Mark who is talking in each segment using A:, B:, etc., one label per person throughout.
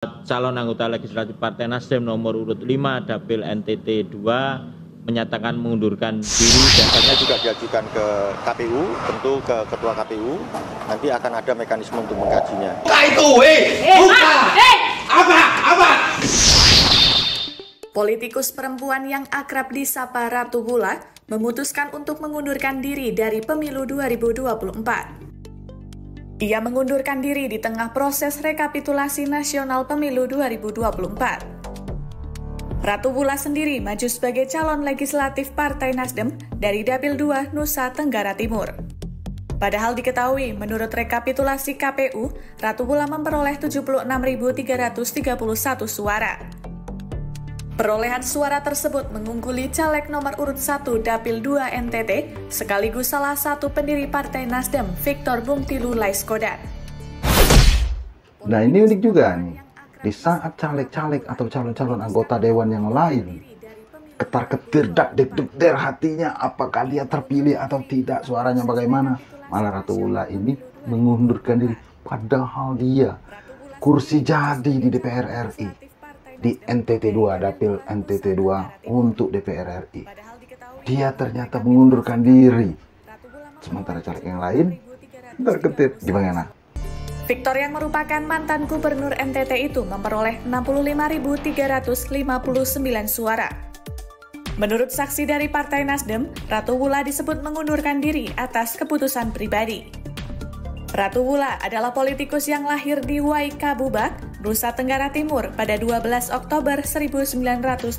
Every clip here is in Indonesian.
A: Calon anggota legislatif Partai Nasdem nomor urut 5 Dapil NTT 2 menyatakan mengundurkan diri.
B: Dasarnya juga diajukan ke KPU, tentu ke Ketua KPU. Nanti akan ada mekanisme untuk mengkajinya.
C: Apa?
D: Politikus perempuan yang akrab disapa Ratu Wula memutuskan untuk mengundurkan diri dari pemilu 2024. Ia mengundurkan diri di tengah proses rekapitulasi nasional pemilu 2024. Ratu Wula sendiri maju sebagai calon legislatif Partai Nasdem dari Dapil 2 Nusa Tenggara Timur. Padahal diketahui menurut rekapitulasi KPU, Ratu Wula memperoleh 76.331 suara. Perolehan suara tersebut mengungguli caleg nomor urut 1 Dapil 2 NTT sekaligus salah satu pendiri Partai Nasdem, Victor Bungtilu Laiskodat.
E: Nah ini unik juga nih, di saat caleg-caleg atau calon-calon anggota dewan yang lain ketar-ketir dak-dek-der hatinya apakah dia terpilih atau tidak, suaranya bagaimana, malah Ratu Wula ini mengundurkan diri padahal dia kursi jadi di DPR RI. Di NTT 2, Dapil NTT 2 untuk DPR RI. Dia ternyata mengundurkan diri. Sementara caleg yang lain terketir. Gimana?
D: Victor yang merupakan mantan gubernur NTT itu memperoleh 65.359 suara. Menurut saksi dari Partai Nasdem, Ratu Wula disebut mengundurkan diri atas keputusan pribadi. Ratu Wula adalah politikus yang lahir di Waikabubak, Nusa Tenggara Timur pada 12 Oktober 1979.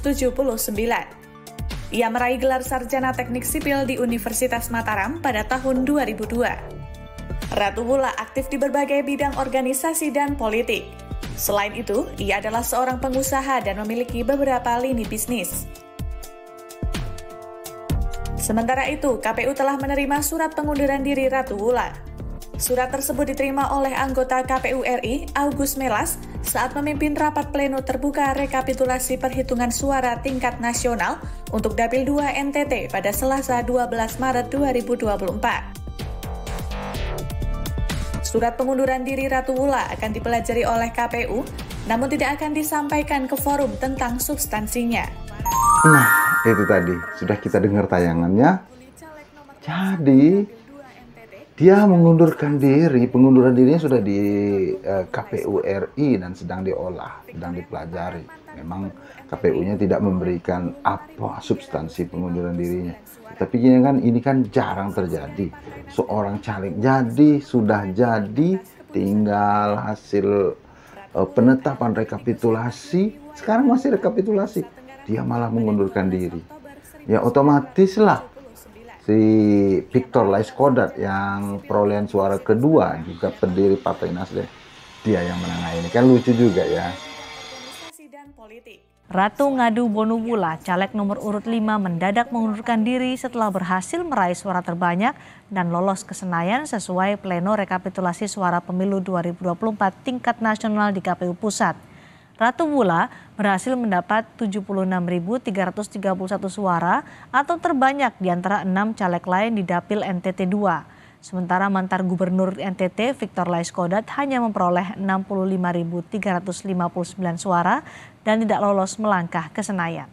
D: Ia meraih gelar sarjana teknik sipil di Universitas Mataram pada tahun 2002. Ratu Wula aktif di berbagai bidang organisasi dan politik. Selain itu, ia adalah seorang pengusaha dan memiliki beberapa lini bisnis. Sementara itu, KPU telah menerima surat pengunduran diri Ratu Wula. Surat tersebut diterima oleh anggota KPU RI, Agus Melas, saat memimpin rapat pleno terbuka rekapitulasi perhitungan suara tingkat nasional untuk Dapil 2 NTT pada Selasa 12 Maret 2024. Surat pengunduran diri Ratu Wula akan dipelajari oleh KPU, namun tidak akan disampaikan ke forum tentang substansinya.
E: Nah, itu tadi. Sudah kita dengar tayangannya. Jadi dia mengundurkan diri, pengunduran dirinya sudah di KPU RI dan sedang diolah, sedang dipelajari. Memang KPU-nya tidak memberikan apa substansi pengunduran dirinya. Tapi ini kan jarang terjadi. Seorang caleg sudah jadi, tinggal hasil penetapan rekapitulasi. Sekarang masih rekapitulasi, dia malah mengundurkan diri. Ya otomatis lah. Si Victor Laiskodat yang perolehan suara kedua juga pendiri Partai Nasdem, dia yang menang ini, kan lucu juga ya.
F: Ratu Ngadu Bonu Wula, caleg nomor urut 5 mendadak mengundurkan diri setelah berhasil meraih suara terbanyak dan lolos ke Senayan sesuai pleno rekapitulasi suara pemilu 2024 tingkat nasional di KPU Pusat. Ratu Wula berhasil mendapat 76.331 suara atau terbanyak di antara 6 caleg lain di Dapil NTT 2. Sementara mantan gubernur NTT Victor Laiskodat hanya memperoleh 65.359 suara dan tidak lolos melangkah ke Senayan.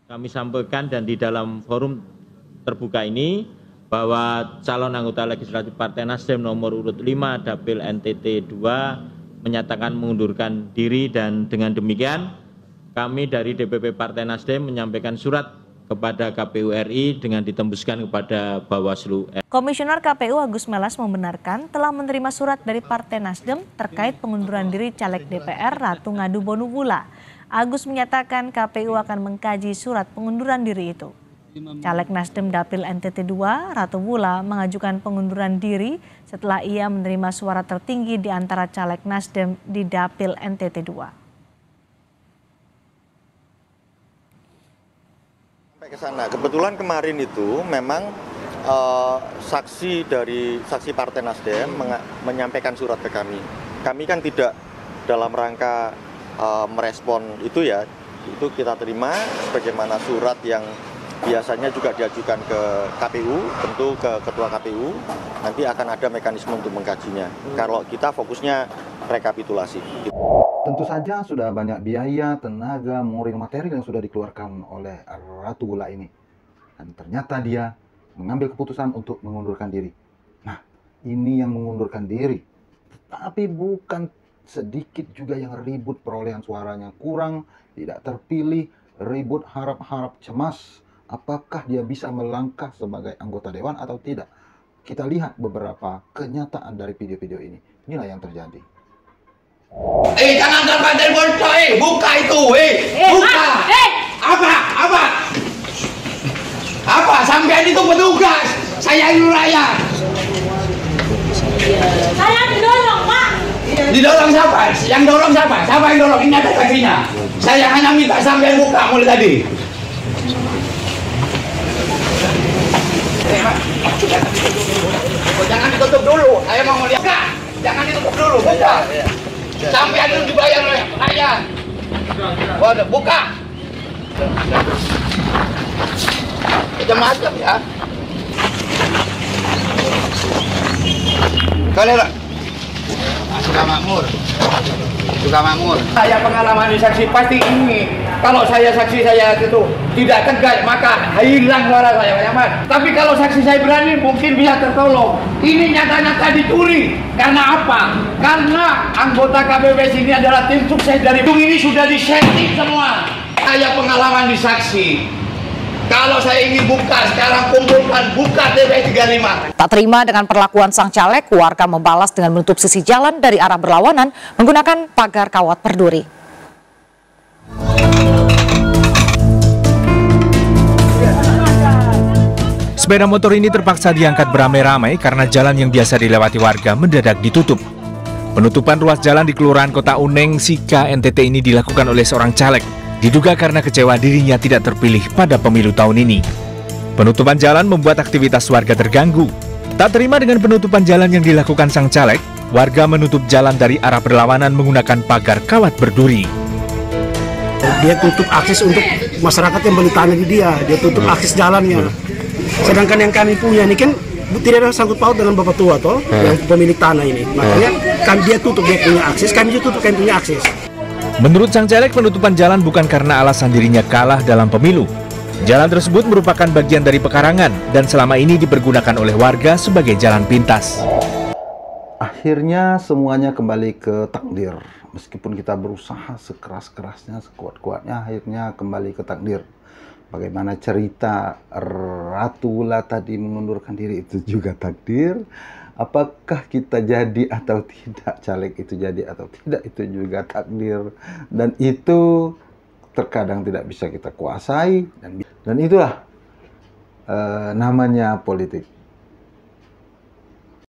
A: Kami sampaikan dan di dalam forum terbuka ini bahwa calon anggota legislatif Partai Nasdem nomor urut 5 Dapil NTT 2 menyatakan mengundurkan diri, dan dengan demikian kami dari DPP Partai Nasdem menyampaikan surat kepada KPU RI dengan ditembuskan kepada Bawaslu.
F: Komisioner KPU Agus Melas membenarkan telah menerima surat dari Partai Nasdem terkait pengunduran diri caleg DPR Ratu Ngadu Bonu Wula. Agus menyatakan KPU akan mengkaji surat pengunduran diri itu. Caleg Nasdem Dapil NTT 2, Ratu Wula, mengajukan pengunduran diri setelah ia menerima suara tertinggi di antara caleg Nasdem di Dapil NTT 2.
B: Sampai ke sana, kebetulan kemarin itu memang saksi Partai Nasdem menyampaikan surat ke kami. Kami kan tidak dalam rangka merespon itu ya, itu kita terima sebagaimana surat yang biasanya juga diajukan ke KPU, tentu ke Ketua KPU, nanti akan ada mekanisme untuk mengkajinya. Kalau kita fokusnya rekapitulasi.
E: Tentu saja sudah banyak biaya, tenaga, moral, materi yang sudah dikeluarkan oleh Ratu Gula ini. Dan ternyata dia mengambil keputusan untuk mengundurkan diri. Nah, ini yang mengundurkan diri. Tapi bukan sedikit juga yang ribut perolehan suaranya kurang, tidak terpilih, ribut harap-harap cemas. Apakah dia bisa melangkah sebagai anggota dewan atau tidak? Kita lihat beberapa kenyataan dari video-video ini. Inilah yang terjadi.
C: Jangan sampai telepon buka itu, buka. Apa? Sampean itu petugas. Saya ini rakyat.
G: Saya didorong, Pak.
C: Didorong siapa? Yang dorong siapa? Siapa yang dorong? Ini ada kakinya. Saya hanya minta sampean buka mulai tadi. Jangan ditutup dulu. Saya mau melihat. Jangan ditutup dulu. Buka. Sampean itu dibayar oleh rakyat. Waduh, buka. Macam-macam ya. Kalian suka makmur. Saya pengalaman di saksi pasti ini. Kalau saya saksi saya itu tidak tegas maka hilang suara saya Pak. Tapi kalau saksi saya berani mungkin bisa tertolong. Ini nyata-nyata dicuri. Karena apa? Karena anggota KPPS ini adalah tim sukses dari ini sudah disetting semua. Saya pengalaman di saksi. Kalau saya ingin buka, sekarang kumpulkan buka TPS 35.
H: Tak terima dengan perlakuan sang caleg, warga membalas dengan menutup sisi jalan dari arah berlawanan menggunakan pagar kawat berduri.
I: Sepeda motor ini terpaksa diangkat beramai-ramai karena jalan yang biasa dilewati warga mendadak ditutup. Penutupan ruas jalan di Kelurahan Kota Uneng, Sika, NTT ini dilakukan oleh seorang caleg. Diduga karena kecewa dirinya tidak terpilih pada pemilu tahun ini. Penutupan jalan membuat aktivitas warga terganggu. Tak terima dengan penutupan jalan yang dilakukan sang caleg, warga menutup jalan dari arah berlawanan menggunakan pagar kawat berduri.
J: Dia tutup akses untuk masyarakat yang beli tanah di dia tutup akses jalannya. Sedangkan yang kami punya ini kan tidak ada sangkut paut dengan bapak tua toh, yang pemilik tanah ini. Makanya kan dia tutup dia punya akses, kami juga tutup kami punya akses.
I: Menurut sang caleg, penutupan jalan bukan karena alasan dirinya kalah dalam pemilu. Jalan tersebut merupakan bagian dari pekarangan dan selama ini dipergunakan oleh warga sebagai jalan pintas.
E: Akhirnya semuanya kembali ke takdir. Meskipun kita berusaha sekeras-kerasnya, sekuat-kuatnya, akhirnya kembali ke takdir. Bagaimana cerita Ratu Gula tadi mengundurkan diri itu juga takdir. Apakah kita jadi atau tidak, caleg itu jadi atau tidak, itu juga takdir. Dan itu terkadang tidak bisa kita kuasai. Dan itulah namanya politik.